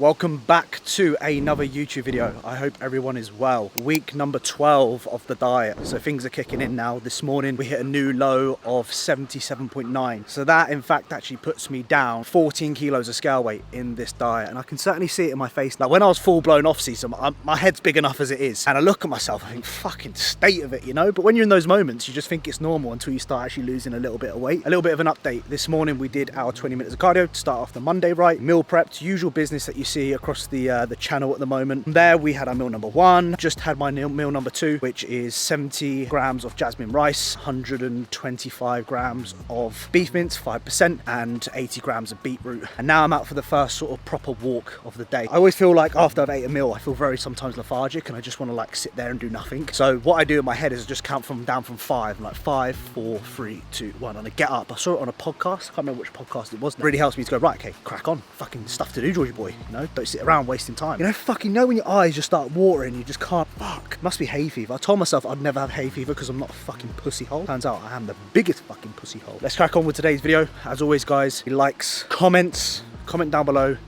Welcome back to another YouTube video. I hope everyone is well. Week number 12 of the diet. So things are kicking in now. This morning we hit a new low of 77.9. So that in fact actually puts me down 14 kilos of scale weight in this diet. And I can certainly see it in my face. Like when I was full blown off season, my head's big enough as it is. And I look at myself, I think fucking state of it, you know? But when you're in those moments, you just think it's normal until you start actually losing a little bit of weight. A little bit of an update. This morning we did our 20 minutes of cardio to start off the Monday right. Meal prepped, usual business that you see across the channel at the moment. From there we had our meal number 1, just had my meal number 2, which is 70 grams of jasmine rice, 125 grams of beef mince 5%, and 80 grams of beetroot. And now I'm out for the first sort of proper walk of the day. I always feel like after I've ate a meal I feel very sometimes lethargic and I just want to like sit there and do nothing. So what I do in my head is I just count down from 5, like 5, 4, 3, 2, 1, and I get up. I saw it on a podcast, I can't remember which podcast it was. It really helps me to go, right, okay, crack on, fucking stuff to do, Georgie boy, you know, don't sit around wasting time. You know, fucking know when your eyes just start watering, you just can't, fuck. Must be hay fever. I told myself I'd never have hay fever because I'm not a fucking pussy hole. Turns out I am the biggest fucking pussy hole. Let's crack on with today's video. As always guys, likes, comments, comment down below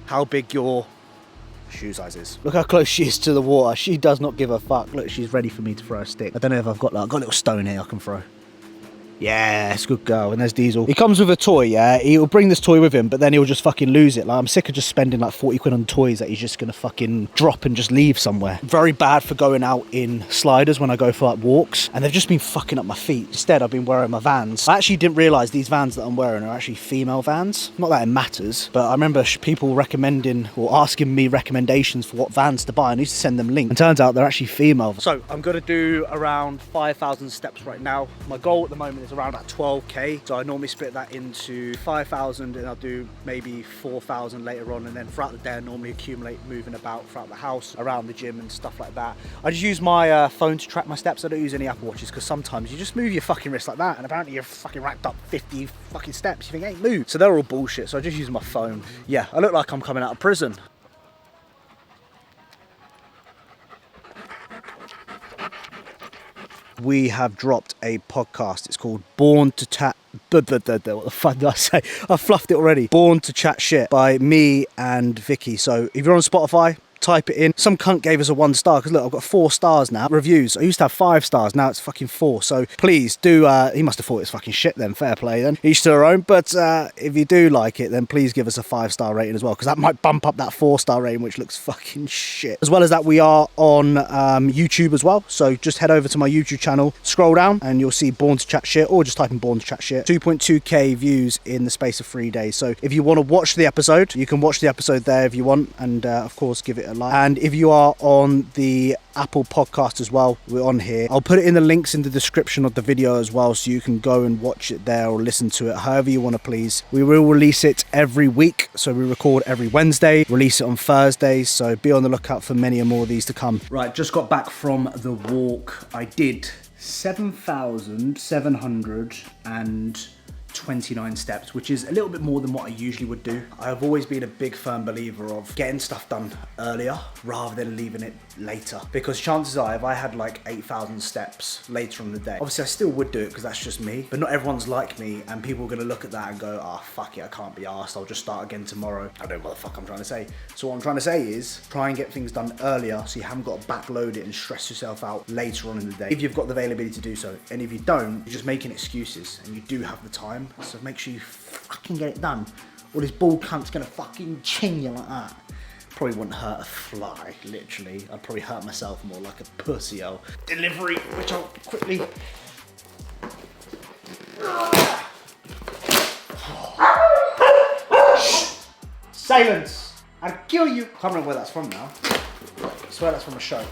how big your shoe size is. Look how close she is to the water. She does not give a fuck. Look, she's ready for me to throw a stick. I don't know if I've got a little stone here I can throw. Yes, good girl. And there's Diesel. He comes with a toy, yeah? He'll bring this toy with him, but then he'll just fucking lose it. Like, I'm sick of just spending like 40 quid on toys that he's just gonna fucking drop and just leave somewhere. Very bad for going out in sliders when I go for like walks, and they've just been fucking up my feet. Instead, I've been wearing my Vans. I actually didn't realise these Vans that I'm wearing are actually female Vans. Not that it matters, but I remember people recommending or asking me recommendations for what Vans to buy, and I used to send them links. And turns out they're actually female. So I'm gonna do around 5,000 steps right now. My goal at the moment is around about 12k, so I normally split that into 5,000 and I'll do maybe 4,000 later on, and then throughout the day I normally accumulate moving about throughout the house, around the gym and stuff like that. I just use my phone to track my steps. I don't use any Apple Watches because sometimes you just move your fucking wrist like that and apparently you're fucking racked up 50 fucking steps. You think, ain't moved. So they're all bullshit, so I just use my phone. Yeah, I look like I'm coming out of prison. We have dropped a podcast. It's called Born to Chat. What the fuck did I say? I fluffed it already. Born to Chat Shit by me and Vicky. So if you're on Spotify, type it in. Some cunt gave us a 1 star because look, I've got 4 stars now. Reviews. I used to have 5 stars. Now it's fucking 4. So please do. He must have thought it's fucking shit then. Fair play then. Each to their own. But if you do like it, then please give us a 5-star rating as well, because that might bump up that 4-star rating, which looks fucking shit. As well as that, we are on YouTube as well. So just head over to my YouTube channel, scroll down, and you'll see Born to Chat Shit, or just type in Born to Chat Shit. 2.2k views in the space of 3 days. So if you want to watch the episode, you can watch the episode there if you want, and of course give it a like. And if you are on the Apple podcast as well, we're on here. I'll put it in the links in the description of the video as well, so you can go and watch it there or listen to it however you want to please. We will release it every week, so we record every Wednesday, release it on Thursdays, so be on the lookout for many more of these to come. Right, just got back from the walk. I did 7,729 steps, which is a little bit more than what I usually would do. I've always been a big firm believer of getting stuff done earlier rather than leaving it later, because chances are if I had like 8,000 steps later in the day, obviously I still would do it because that's just me, but not everyone's like me, and people are going to look at that and go, oh fuck it, I can't be arsed, I'll just start again tomorrow. I don't know what the fuck I'm trying to say. So what I'm trying to say is try and get things done earlier so you haven't got to backload it and stress yourself out later on in the day, if you've got the availability to do so. And if you don't, you're just making excuses, and you do have the time. So make sure you fucking get it done, or this bald cunt's gonna fucking chin you like that. Probably wouldn't hurt a fly, literally. I'd probably hurt myself more, like a pussy. Delivery, which I'll quickly. Silence! I'll kill you. I can't remember where that's from now. I swear that's from a show.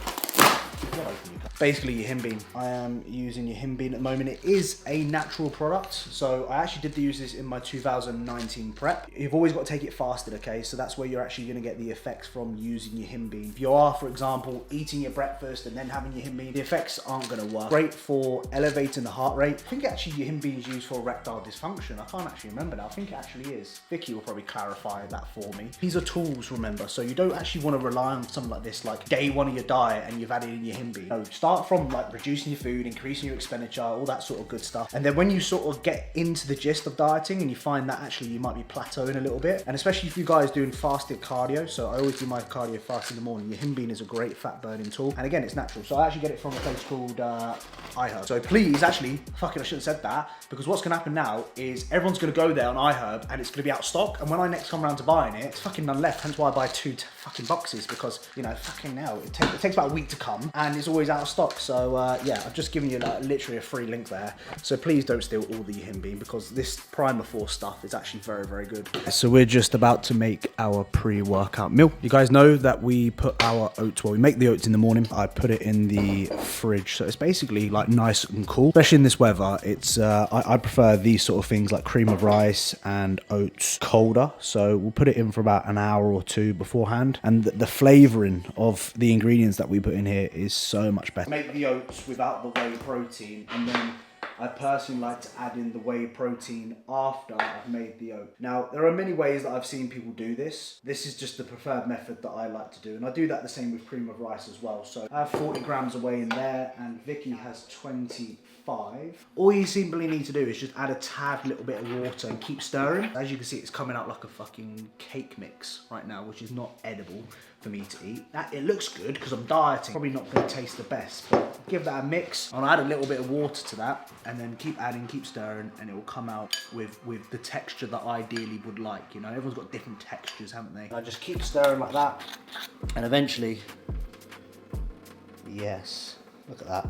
Basically your him bean. I am using your him bean at the moment. It is a natural product, so I actually did use this in my 2019 prep. You've always got to take it fasted, okay? So that's where you're actually going to get the effects from using your him bean. If you are, for example, eating your breakfast and then having your him bean, the effects aren't going to work. Great for elevating the heart rate. I think actually your him bean is used for erectile dysfunction. I can't actually remember now. I think it actually is. Vicky will probably clarify that for me. These are tools, remember, so you don't actually want to rely on something like this like day 1 of your diet and you've added in your him bean. No, start start from like reducing your food, increasing your expenditure, all that sort of good stuff. And then when you sort of get into the gist of dieting and you find that actually you might be plateauing a little bit, and especially if you guys doing fasted cardio, so I always do my cardio fast in the morning, your him bean is a great fat burning tool. And again, it's natural. So I actually get it from a place called iHerb. So please, actually, fucking I shouldn't have said that, because what's gonna happen now is everyone's gonna go there on iHerb and it's gonna be out of stock. And when I next come around to buying it, it's fucking none left. Hence why I buy 2 fucking boxes, because, you know, fucking now, it takes about a week to come and it's always out of stock. So yeah, I've just given you like literally a free link there. So please don't steal all the him bean, because this Primer 4 stuff is actually very, very good. So we're just about to make our pre-workout meal. You guys know that we put our oats, well, we make the oats in the morning. I put it in the fridge. So it's basically like nice and cool, especially in this weather. It's, I prefer these sort of things like cream of rice and oats colder. So we'll put it in for about an hour or 2 beforehand. And the flavoring of the ingredients that we put in here is so much better. Make the oats without the whey protein, and then I personally like to add in the whey protein after I've made the oat. Now, there are many ways that I've seen people do this. This is just the preferred method that I like to do. And I do that the same with cream of rice as well. So I have 40 grams of whey in there, and Vicky has 25. All you simply need to do is just add a tad little bit of water and keep stirring. As you can see, it's coming out like a fucking cake mix right now, which is not edible for me to eat. It looks good because I'm dieting. Probably not going to taste the best, but give that a mix. I'll add a little bit of water to that, and then keep adding, keep stirring, and it will come out with the texture that I ideally would like. You know, everyone's got different textures, haven't they? I just keep stirring like that, and eventually, yes, look at that.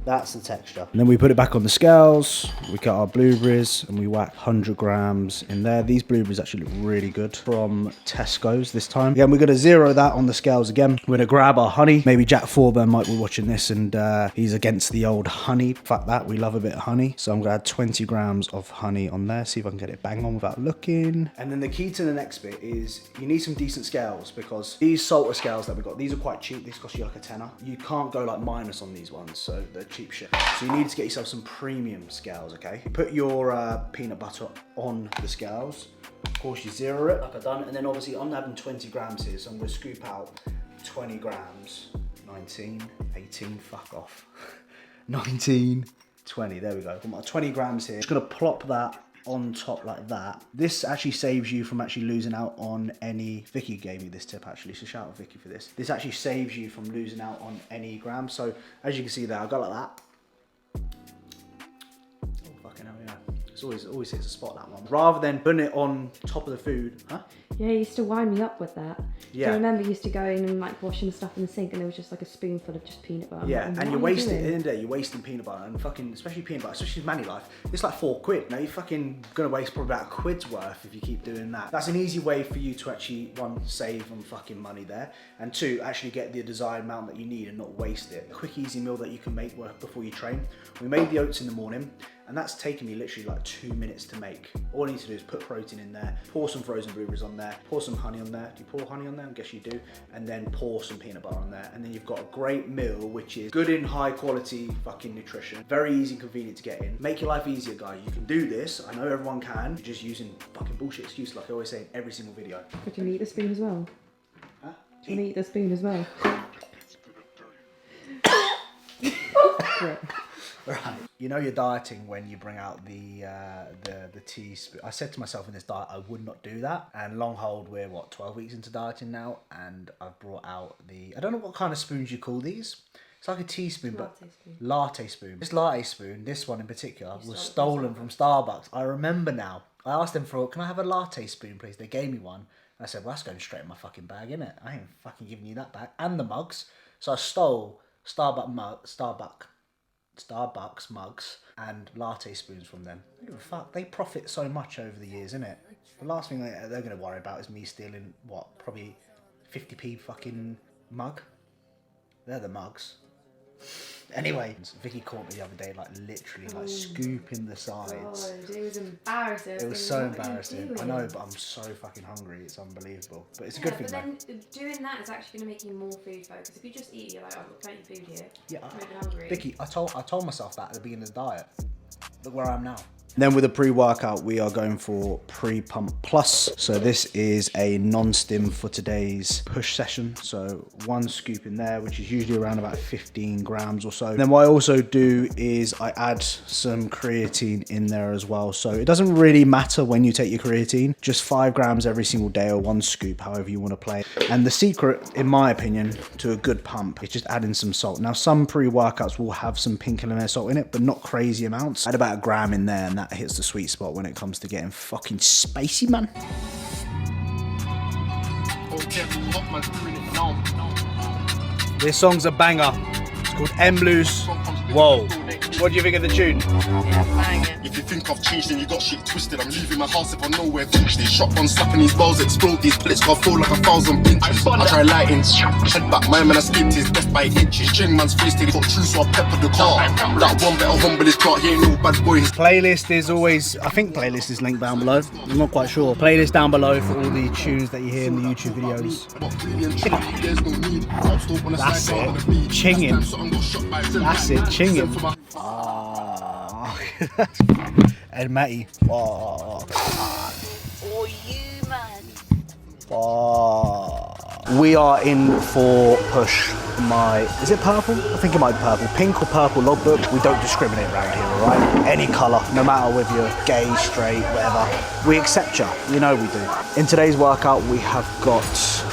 That's the texture. And then we put it back on the scales, we cut our blueberries, and we whack 100 grams in there. These blueberries actually look really good, from Tesco's this time. Again, we're gonna zero that on the scales again. We're gonna grab our honey. Maybe Jack Forburn might be watching this and he's against the old honey. Fuck that, we love a bit of honey. So I'm gonna add 20 grams of honey on there, see if I can get it bang on without looking. And then the key to the next bit is you need some decent scales, because these salter scales that we got, these are quite cheap. These cost you like a tenner. You can't go like minus on these ones, so they're cheap shit. So you need to get yourself some premium scales, okay? Put your peanut butter on the scales. Of course, you zero it like I've done, and then obviously I'm having 20 grams here, so I'm gonna scoop out 20 grams. 19, 18, fuck off. 19, 20, there we go. Got my 20 grams here. Just gonna plop that on top like that. This actually saves you from actually losing out on any, Vicky gave me this tip actually, so shout out Vicky for this. This actually saves you from losing out on any grams. So as you can see there, I got like that. Oh fucking hell, yeah. It's always hits a spot, that one. Rather than putting it on top of the food, huh? Yeah, you used to wind me up with that. Yeah. I remember you used to go in and like washing the stuff in the sink, and there was just like a spoonful of just peanut butter. Yeah, like, and you're wasting, at the end of the day, you're wasting peanut butter, and fucking, especially peanut butter, especially Manny Life, it's like £4. Now you're fucking gonna waste probably about £1 worth if you keep doing that. That's an easy way for you to actually, 1, save on fucking money there, and 2, actually get the desired amount that you need and not waste it. A quick, easy meal that you can make before you train. We made the oats in the morning, and that's taken me literally like 2 minutes to make. All I need to do is put protein in there, pour some frozen blueberries on there, pour some honey on there. Do you pour honey on there? I guess you do. And then pour some peanut butter on there. And then you've got a great meal, which is good in high quality fucking nutrition. Very easy and convenient to get in. Make your life easier, guys. You can do this. I know everyone can. You're just using fucking bullshit excuses like I always say in every single video. Could you eat the spoon as well? Huh? Do you eat the spoon as well? Right. You know you're dieting when you bring out the teaspoon. I said to myself in this diet I would not do that, and long hold, we're what, 12 weeks into dieting now, and I've brought out I don't know what kind of spoons you call these. It's like a teaspoon, but latte spoon. This latte spoon, this one in particular, was stolen from Starbucks. I remember now. I asked them for, can I have a latte spoon, please? They gave me one. I said, well, that's going straight in my fucking bag, innit? I ain't fucking giving you that back. And the mugs. So I stole Starbucks mugs and latte spoons from them. Fuck, they profit so much over the years, innit? The last thing they're going to worry about is me stealing, what, probably 50p fucking mug? They're the mugs. Anyway, Vicky caught me the other day, like literally, like scooping the sides. God, it was embarrassing. It was so embarrassing. I know, but I'm so fucking hungry. It's unbelievable. But it's a good thing. But then doing that is actually going to make you more food focused. If you just eat, you're like, oh, I've got plenty of food here. Yeah. I'm hungry. Vicky, I told myself that at the beginning of the diet. Look where I am now. Then with a pre-workout, we are going for pre-pump plus. So this is a non-stim for today's push session. So 1 scoop in there, which is usually around about 15 grams or so. And then what I also do is I add some creatine in there as well. So it doesn't really matter when you take your creatine, just 5 grams every single day or 1 scoop, however you want to play. And the secret, in my opinion, to a good pump is just adding some salt. Now, some pre-workouts will have some pink Himalayan salt in it, but not crazy amounts. Add about 1 gram in there, and that hits the sweet spot when it comes to getting fucking spicy, man. This song's a banger. It's called M Blues. Whoa. What do you think of the tune? Yeah, banging. If you think I've changed, then you got shit twisted. I'm leaving my house if I know where eventually. Shotgun slapping these balls, explode these pellets, got fall like 1,000 pinches. I try lighting, head back, my man, I skipped his death by inches. String man's face till he got true, so I peppered the car. That one better humble his clock, he ain't no bad boy. Playlist is always, I think playlist is linked down below. I'm not quite sure. Playlist down below for all the tunes that you hear in the YouTube videos. That's it. Chinging. That's it. Chinging. Oh. Ed Matty. Oh. Or you, man. Oh. We are in for push my, is it purple? I think it might be purple. Pink or purple logbook. We don't discriminate around here, all right? Any colour, no matter whether you're gay, straight, whatever. We accept you, you know we do. In today's workout, we have got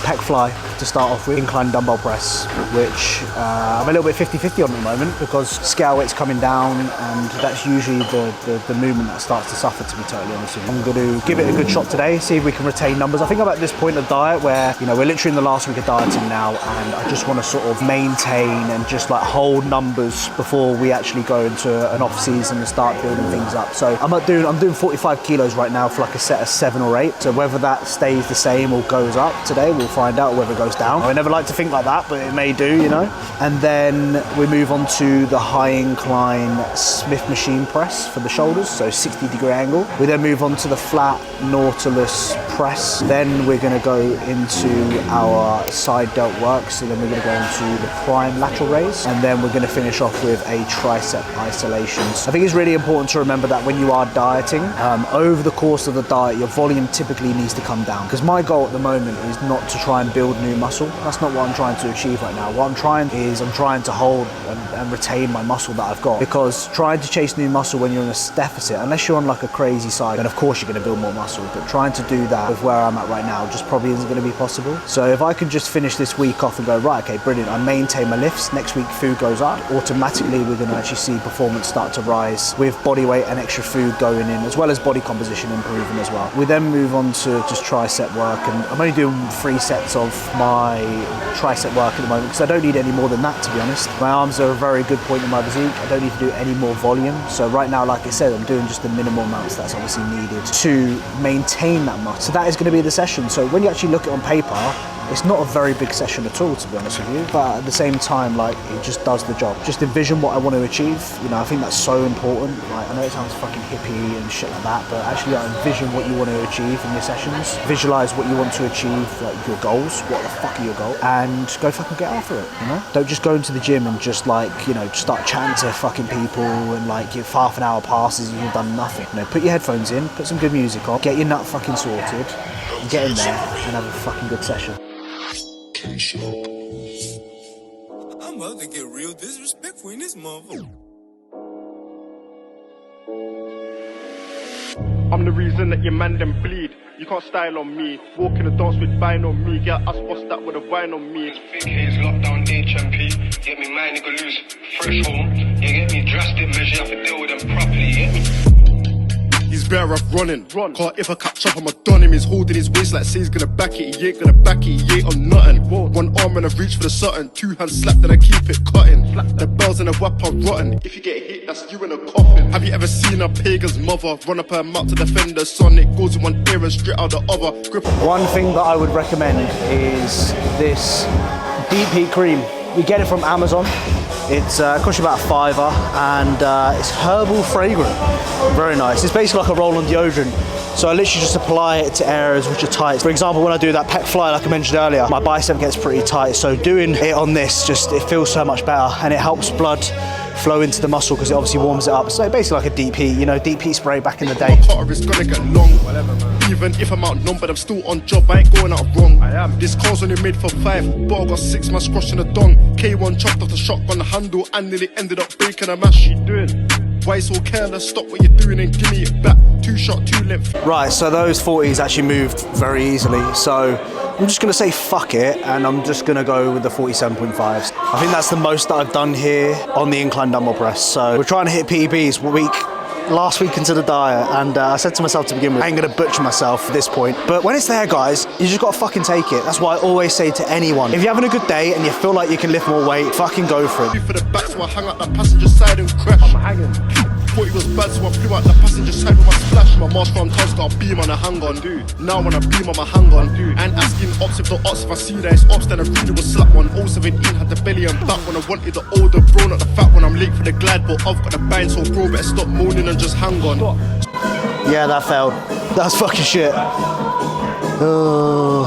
pec fly to start off with, incline dumbbell press, which I'm a little bit 50-50 on at the moment because scale weight's coming down and that's usually the movement that starts to suffer, to be totally honest with you. I'm going to give it a good shot today, see if we can retain numbers. I think I'm at this point of diet where, you know, we're literally in the last week of dieting now and I just want to sort of maintain and just like hold numbers before we actually go into an off season and start building things up. So I'm doing 45 kilos right now for like a set of 7 or 8. So whether that stays the same or goes up today, we'll find out, whether it goes down. I never like to think like that, but it may do, you know. And then we move on to the high incline Smith machine press for the shoulders, so 60-degree angle. We then move on to the flat Nautilus press. Then we're going to go into our side delt work. So then we're going to go into the prime lateral raise, and then we're going to finish off with a tricep isolations. I think it's really important to remember that when you are dieting, over the course of the diet, your volume typically needs to come down. Because my goal at the moment is not to try and build new muscle. That's not what I'm trying to achieve right now. What I'm trying to hold and retain my muscle that I've got. Because trying to chase new muscle when you're in a deficit, unless you're on like a crazy side, then of course you're going to build more muscle. But trying to do that with where I'm at right now just probably isn't going to be possible. So if I can just finish this week off and go, right, okay, brilliant, I maintain my lifts, next week food goes up, automatically we're going to actually see performance start to rise with body weight and extra food going in, as well as body composition improving as well. We then move on to just tricep work, and I'm only doing 3 sets of my tricep work at the moment because I don't need any more than that, to be honest. My arms are a very good point in my physique. I don't need to do any more volume. So right now, like I said, I'm doing just the minimal amounts that's obviously needed to maintain that muscle. So that is going to be the session. So when you actually look at it on paper, it's not a very big session at all, to be honest with you, but at the same time, like, it just does the job. Just envision what I want to achieve. You know, I think that's so important. Like, I know it sounds fucking hippie and shit like that, but actually, like, envision what you want to achieve in your sessions. Visualize what you want to achieve, like your goals. What the fuck are your goals? And go fucking get after it, you know? Don't just go into the gym and just, like, you know, start chatting to fucking people and, like, give half an hour passes and you've done nothing. You know, put your headphones in, put some good music on, get your nut fucking sorted, and get in there and have a fucking good session. I'm about to get real disrespectful in this motherfucker. I'm the reason that your man them bleed. You can't style on me. Walk in the dance with vine on me. Get us what's that with a vine on me. Big haze, lockdown, HMP. Get me mine, nigga, lose. Fresh home. You get me drastic measure. Have to deal with them properly. Get me. He's better off running. Cause if I catch up, I'ma done him. He's holding his waist like say he's gonna back it. He ain't gonna back it, he ain't on nothing. One arm and I reach for the Sutton. 2 hands slap, then I keep it cutting. The bells and the whap are rotten. If you get hit, that's you in a coffin. Have you ever seen a pagan's mother run up her mouth to defend her son? It goes in one ear and straight out the other. Grip. One thing that I would recommend is this deep heat cream. You get it from Amazon. It's costs you about a £5 and it's herbal fragrant. Very nice. It's basically like a roll-on deodorant. So I literally just apply it to areas which are tight. For example, when I do that pec fly, like I mentioned earlier, my bicep gets pretty tight. So doing it on this, it feels so much better and it helps blood flow into the muscle because it obviously warms it up. So basically like a deep heat, you know, deep heat spray back in the day. My cutter is gonna get long. Even if I'm outnumbered, I'm still on job. I ain't going out wrong. I am. This car's only made for 5, but I got 6 man squashing a dong. K1 chopped off the shotgun handle and nearly ended up breaking a mash. What you doing? Why you so careless? Stop what you're doing and give me it back. 2 shot, 2 length. Right, so those 40s actually moved very easily. So I'm just gonna say fuck it, and I'm just gonna go with the 47.5s. I think that's the most that I've done here on the incline dumbbell press. So we're trying to hit PBs last week into the diet, and I said to myself to begin with, I ain't gonna butcher myself at this point. But when it's there, guys, you just gotta fucking take it. That's why I always say to anyone, if you're having a good day and you feel like you can lift more weight, fucking go for it. For the back, so I hung out the passenger side and crash. I'm hanging. Thought it was bad, so I flew out the passenger side with my splash. My mask from Tusk got a beam on a hang on. Now when I beam on my hang on, and asking ops if the ops, if I see that it's ops, then I really will slap one. 017 had the belly and back when I wanted the older bro, not the fat one. I'm late for the glide, but I've got the bind, so bro better stop moaning and just hang on. Yeah, that failed. That's fucking shit. Oh,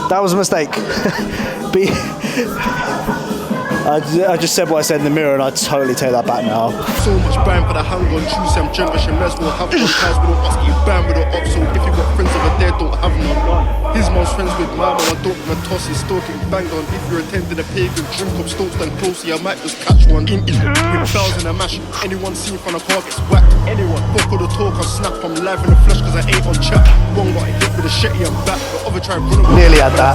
that was a mistake. I just said what I said in the mirror, and I totally take that back now. So much bang for the hang on, choose some generation, let's will have one ties, we don't ask you bang with the ops, so if you got friends over there, don't have none. His mom's friends with my mom, I don't even toss, he's still getting banged on. If you're attending a pagan, drink up, don't stand closely, I might just catch one. In with bells in a mash, anyone seen from a car gets whacked. Anyone, fuck all the talk, I snap, I'm live in the flesh, cause I ain't on chat. One got hit with a shetty, I'm back, the other try run away. Nearly had that.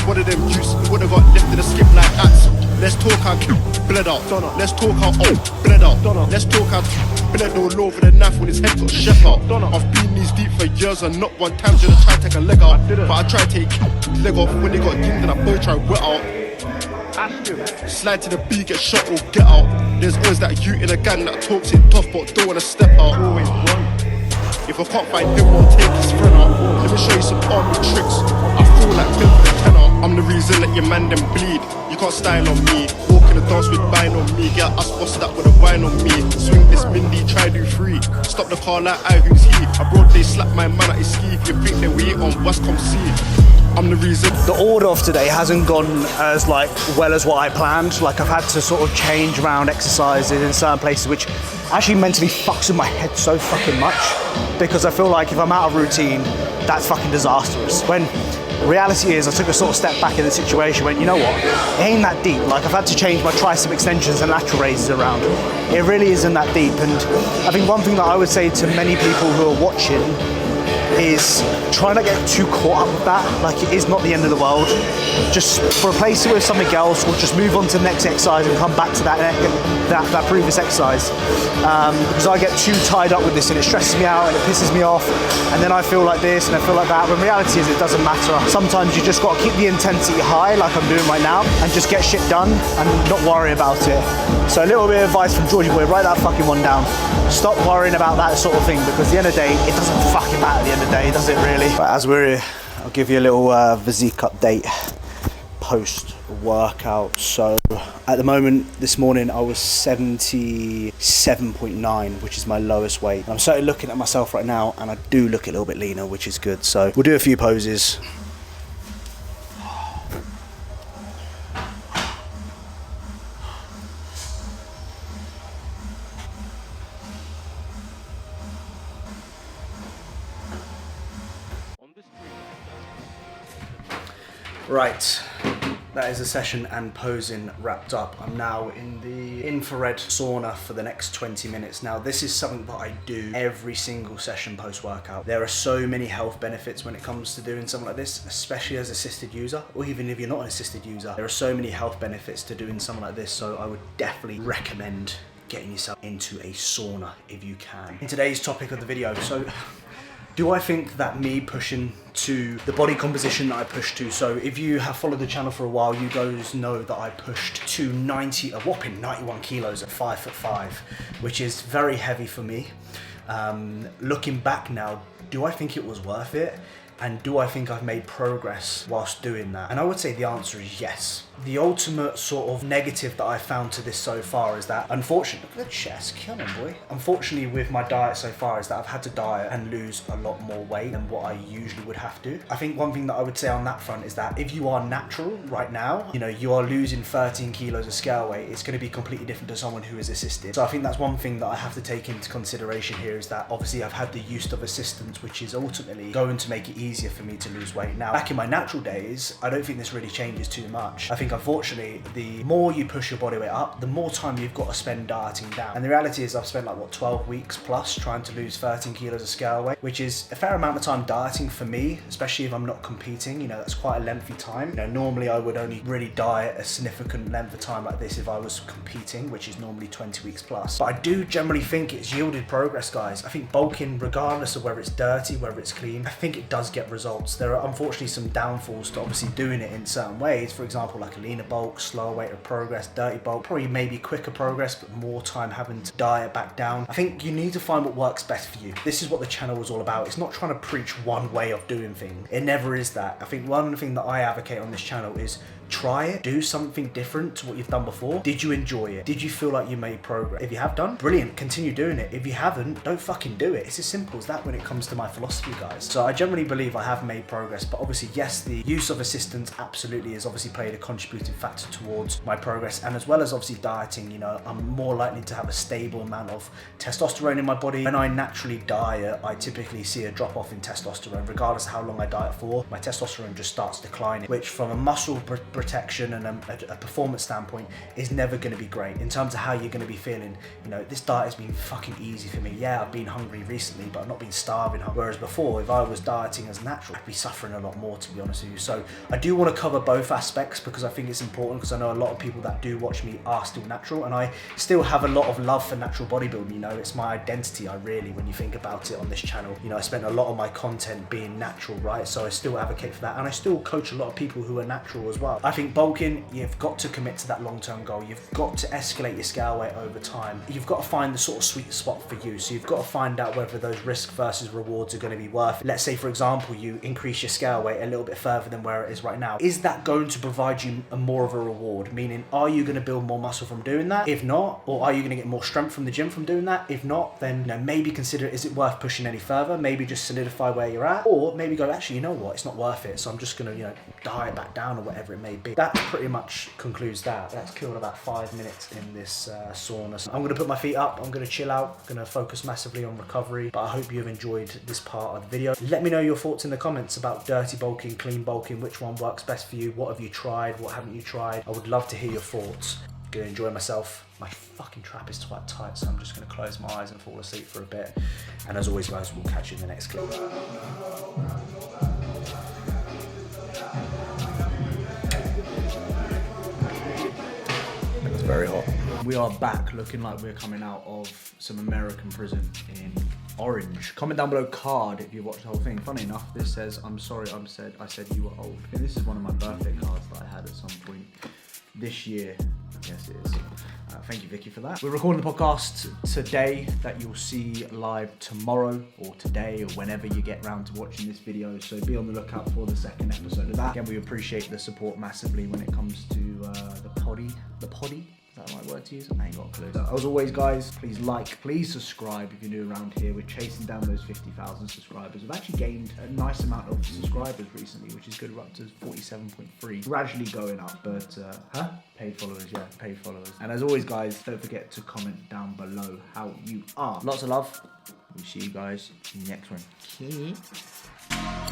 One of them juice, would've got lifted a skip like ats. Let's talk how bled out. Let's talk how bled out. Let's talk how bled all over the knife when his head got chef out. I've been these deep for years and not one time did I try to take a leg out. But I tried to take leg off when they got yinked and I boy tried wet out. Slide to the B, get shot or get out. There's always that you in a gang that talks it tough but don't wanna step out. Always run. If I can't find him, I'll take his friend out. Let me show you some army tricks. I feel like Bill for the tenor. I'm the reason that your man them bleed. You can't style on me. Walk in the dance with bine on me. Get us bossed up with a wine on me. Swing this Mindy, try do 3. Stop the car like I who's he. I brought they slap my man at his ski. If you think that we on West come see. I'm the reason. The order of today hasn't gone as well as what I planned. Like I've had to sort of change around exercises in certain places, which actually mentally fucks with my head so fucking much, because I feel like if I'm out of routine, that's fucking disastrous. When reality is, I took a sort of step back in the situation, went, you know what, it ain't that deep. Like I've had to change my tricep extensions and lateral raises around. It really isn't that deep. And I think one thing that I would say to many people who are watching is try not get too caught up with that. Like it is not the end of the world. Just replace it with something else, or just move on to the next exercise and come back to that previous exercise. Because I get too tied up with this and it stresses me out and it pisses me off, and then I feel like this and I feel like that. When reality is, it doesn't matter. Sometimes you just got to keep the intensity high, like I'm doing right now, and just get shit done and not worry about it. So a little bit of advice from Georgie boy: write that fucking one down. Stop worrying about that sort of thing, because at the end of the day, it doesn't fucking matter at the end of the day, does it really? But as we're here, I'll give you a little physique update post-workout. So at the moment, this morning, I was 77.9, which is my lowest weight. I'm certainly looking at myself right now, and I do look a little bit leaner, which is good. So we'll do a few poses. Right, that is the session and posing wrapped up. I'm now in the infrared sauna for the next 20 minutes. Now, this is something that I do every single session post-workout. There are so many health benefits when it comes to doing something like this, especially as an assisted user, or even if you're not an assisted user. There are so many health benefits to doing something like this, so I would definitely recommend getting yourself into a sauna if you can. In today's topic of the video, so do I think that me pushing to the body composition that I pushed to, so if you have followed the channel for a while, you guys know that I pushed to a whopping 91 kilos at 5'5", which is very heavy for me. Looking back now, do I think it was worth it? And do I think I've made progress whilst doing that? And I would say the answer is yes. The ultimate sort of negative that I found to this so far is that, unfortunately, look at the chest, come on boy. Unfortunately with my diet so far is that I've had to diet and lose a lot more weight than what I usually would have to. I think one thing that I would say on that front is that if you are natural right now, you know, you are losing 13 kilos of scale weight, it's going to be completely different to someone who is assisted. So I think that's one thing that I have to take into consideration here, is that obviously I've had the use of assistance, which is ultimately going to make it easier for me to lose weight. Now, back in my natural days, I don't think this really changes too much. I think unfortunately, the more you push your body weight up, the more time you've got to spend dieting down. And the reality is I've spent like, what, 12 weeks plus trying to lose 13 kilos of scale weight, which is a fair amount of time dieting for me, especially if I'm not competing. You know, that's quite a lengthy time. You know, normally I would only really diet a significant length of time like this if I was competing, which is normally 20 weeks plus. But I do generally think it's yielded progress, guys. I think bulking, regardless of whether it's dirty, whether it's clean, I think it does get results. There are unfortunately some downfalls to obviously doing it in certain ways. For example, like a leaner bulk, slower rate of progress, dirty bulk, probably maybe quicker progress, but more time having to diet back down. I think you need to find what works best for you. This is what the channel is all about. It's not trying to preach one way of doing things. It never is that. I think one thing that I advocate on this channel is try it, do something different to what you've done before. Did you enjoy it? Did you feel like you made progress? If you have done, brilliant, continue doing it. If you haven't, don't fucking do it. It's as simple as that when it comes to my philosophy, guys. So I generally believe I have made progress, but obviously, yes, the use of assistance absolutely has obviously played a contributing factor towards my progress, and as well as obviously dieting, you know, I'm more likely to have a stable amount of testosterone in my body. When I naturally diet, I typically see a drop off in testosterone. Regardless of how long I diet for, my testosterone just starts declining, which from a muscle protection and a performance standpoint is never going to be great in terms of how you're going to be feeling. You know, this diet has been fucking easy for me. Yeah, I've been hungry recently, but I've not been starving. Whereas before, if I was dieting as natural, I'd be suffering a lot more, to be honest with you. So I do want to cover both aspects because I think it's important, because I know a lot of people that do watch me are still natural, and I still have a lot of love for natural bodybuilding. You know, it's my identity, when you think about it on this channel. You know, I spent a lot of my content being natural, right? So I still advocate for that, and I still coach a lot of people who are natural as well. I think bulking, you've got to commit to that long-term goal. You've got to escalate your scale weight over time. You've got to find the sort of sweet spot for you. So you've got to find out whether those risk versus rewards are going to be worth it. Let's say, for example, you increase your scale weight a little bit further than where it is right now. Is that going to provide you more of a reward? Meaning, are you going to build more muscle from doing that? If not, or are you going to get more strength from the gym from doing that? If not, then, you know, maybe consider, is it worth pushing any further? Maybe just solidify where you're at, or maybe go, actually, you know what, it's not worth it, so I'm just going to, you know, diet back down or whatever it may be. That pretty much concludes that. That's killed about 5 minutes in this sauna. So I'm going to put my feet up, I'm going to chill out, I'm going to focus massively on recovery, but I hope you've enjoyed this part of the video. Let me know your thoughts in the comments about dirty bulking, clean bulking, which one works best for you, what have you tried, what haven't you tried. I would love to hear your thoughts. I'm going to enjoy myself. My fucking trap is quite tight, so I'm just going to close my eyes and fall asleep for a bit. And as always, guys, we'll catch you in the next clip. It's very hot. We are back looking like we're coming out of some American prison in orange. Comment down below card if you watched the whole thing. Funny enough, this says, I'm sorry, I said you were old. And this is one of my birthday cards that I had at some point this year. Yes, it is. Thank you, Vicky, for that. We're recording the podcast today that you'll see live tomorrow or today or whenever you get around to watching this video. So be on the lookout for the second episode of that. Again, we appreciate the support massively when it comes to the poddy. Is that the right word to use? I ain't got a clue. So, as always, guys, please like, please subscribe if you're new around here. We're chasing down those 50,000 subscribers. We've actually gained a nice amount of subscribers recently, which is good. We're up to 47.3. Gradually going up, but, paid followers, yeah, paid followers. And as always, guys, don't forget to comment down below how you are. Lots of love. We'll see you guys in the next one. Okay.